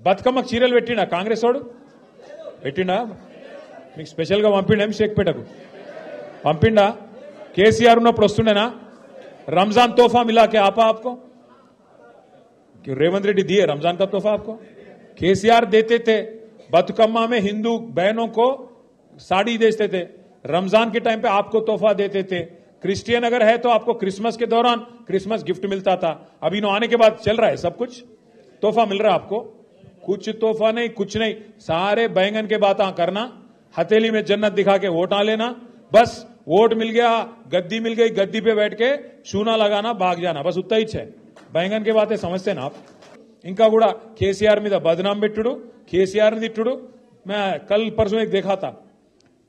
బతుకమ్మకు చీరలు పెట్టిండా కాంగ్రెస్ వాడు? పెట్టిండా? మీకు స్పెషల్గా పంపిండేం షేక్పేటకు పంపిండా? కేసీఆర్ ఉన్నప్పుడు వస్తుండేనా? रमजान तोहफा मिला के आपा आपको? रेवंत रेड्डी दिए रमजान का तोहफा आपको? केसीआर देते थे बतुकम्मा में हिंदू बहनों को साड़ी देते थे, रमजान के टाइम पे आपको तोहफा देते थे। क्रिश्चियन अगर है तो आपको क्रिसमस के दौरान क्रिसमस गिफ्ट मिलता था। अभी नो आने के बाद चल रहा है सब कुछ तोहफा मिल रहा है आपको। कुछ तोहफा नहीं, कुछ नहीं, सारे बैंगन के बातें करना, हथेली में जन्नत दिखा के वोट आ लेना, बस वोट मिल गया, गद्दी मिल गई, गद्दी पे बैठ के चूना लगाना, भाग जाना, बस उतना ही है। बैंगन के बातें समझते ना आप? इनका गुड़ा केसीआर में बदनाम बिट्टुडू, केसीआर तिट्टुडू। मैं कल परसों एक देखा था,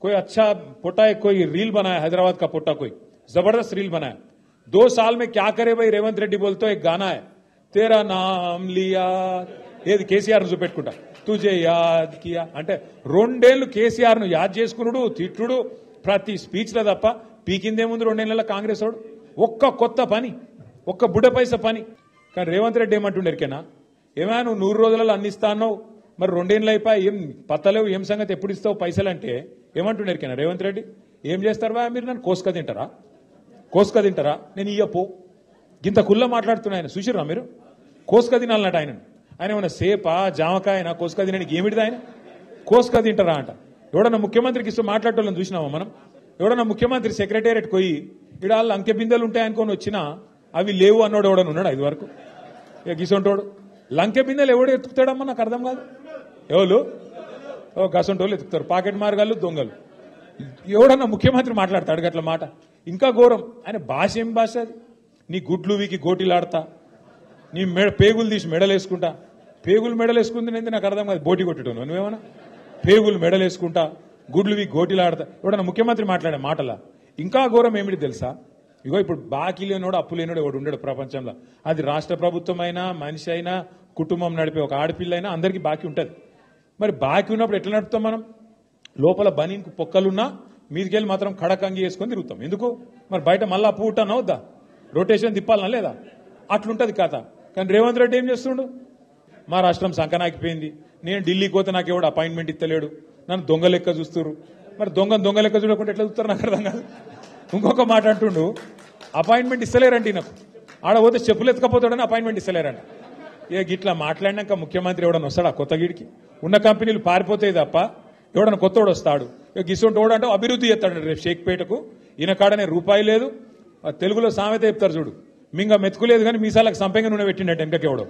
कोई अच्छा पोटा एक कोई रील बनाया, हैदराबाद का पोटा कोई जबरदस्त रील बनाया। 2 साल में क्या करे भाई रेवंत रेड्डी बोलते एक गाना है, तेरा नाम लिया, ये కేసీఆర్ ను చూపెట్టుకుంటా, తుజే యాద్ కియా అంటే 2 ఏళ్లు కేసీఆర్ ను యాద్ చేసుకునుడు, తిట్టుడు ప్రతి స్పీచ్ లో తప్ప పీకిందేముంది 2 ఏళ్ల కాంగ్రెస్ వాడు? ఒక్క కొత్త పని, ఒక్క బుడ్డ పైస పని. కానీ రేవంత్ రెడ్డి ఏమంటుండేరికేనా, ఏమైనా నువ్వు 100 రోజులలో అన్నిస్తా అన్నావు, మరి 2 ఏళ్ళు అయిపోయి ఏం పత్తలేవు, ఏం సంగతి, ఎప్పుడు ఇస్తావు పైసలు అంటే ఏమంటుండేరికేనా రేవంత్ రెడ్డి? ఏం చేస్తారు బా మీరు? నన్ను కోసుక తింటారా? నేను ఇయ్యపో గింత కుల్ల మాట్లాడుతున్నా. ఆయన చూసిర్రా మీరు? కోసుక తినాలన్నట్టు ఆయన ఏమన్నా సేపా జామకాయన కోసుక తినడానికి ఏమిటిది? ఆయన కోసుక తింటారా అంట. ఎవడన్నా ముఖ్యమంత్రికి ఇస్తూ మాట్లాడటోళ్ళని చూసినావా మనం? ఎవడన్నా ముఖ్యమంత్రి సెక్రటేరియట్ పోయి ఇక్కడ వాళ్ళు అంకె బిందెలు ఉంటాయనుకొని వచ్చినా అవి లేవు అన్నోడు ఎవడన్నా ఉన్నాడు? 5 వరకు గిసొంటోడు లంకె బిందెలు ఎవడు ఎత్తుకుతాడమ్మా? నాకు అర్థం కాదు. ఎవరు గసొంటోళ్ళు ఎత్తుకుతారు, పాకెట్ మార్గాలు, దొంగలు. ఎవడన్నా ముఖ్యమంత్రి మాట్లాడతాడు గట్ల మాట? ఇంకా ఘోరం. ఆయన భాష ఏం భాష అది? నీ గుడ్లు వీకి గోటీలాడతా, నీ పేగులు తీసి మెడలేసుకుంటా. పేగులు మెడలేసుకుంది నాకు అర్థం కాదు. బోటి కొట్టడం నువ్వేమన్నా? పేగులు మెడలేసుకుంటా, గుడ్లు వీకి గోటీలాడతా. ఎవడన్నా ముఖ్యమంత్రి మాట్లాడే మాటలా? ఇంకా ఘోరం ఏమిటి తెలుసా? ఇగో ఇప్పుడు బాకీ లేనోడు, అప్పు లేనోడు ఎవడు ఉండడు ప్రపంచంలో. అది రాష్ట్ర ప్రభుత్వం అయినా, మనిషి అయినా, కుటుంబం నడిపే ఒక ఆడపిల్ల అయినా అందరికీ బాకీ ఉంటుంది. మరి బాకీ ఉన్నప్పుడు ఎట్లా నడుపుతాం మనం? లోపల బనీన్కు పొక్కలున్నా మీదికెళ్ళి మాత్రం కడకంగి వేసుకొని తిరుగుతాం. ఎందుకు మరి? బయట మళ్ళా అప్పు ఉంటానా వద్దా? రొటేషన్ తిప్పాలనా లేదా? అట్లుంటది కథ. కానీ రేవంత్ రెడ్డి ఏం చేస్తుండు? మా రాష్ట్రం సంకనాకిపోయింది, నేను ఢిల్లీకి పోతే నాకు ఎవడు అపాయింట్మెంట్ ఇస్తలేడు, నన్ను దొంగ లెక్క చూస్తారు. మరి దొంగ లెక్క చూడకుండా ఎట్లా చూస్తారు నాకు అర్థం కాదు. ఇంకొక మాట అంటుండు, అపాయింట్మెంట్ ఇస్తలేరండి నాకు, ఆడ పోతే చెప్పులు ఎత్తుకపోతాడని అపాయింట్మెంట్ ఇస్తలేరంట. గిట్లా మాట్లాడినాక ముఖ్యమంత్రి ఎవడన్నా వస్తాడా కొత్త గీడికి? ఉన్న కంపెనీలు పారిపోతాయి తప్ప ఎవడన్నా కొత్తోడు వస్తాడు? గిసొంటి అంటే అభివృద్ధి చేస్తాడు రేపు షేక్పేటకు. ఈయన కాడనే రూపాయి లేదు. తెలుగులో సామెత చెప్తారు చూడు, మింగ మెతుకులేదు కానీ మీసాలకు సంపెంగ నూనె పెట్టినట్టు వెనకకెవడో.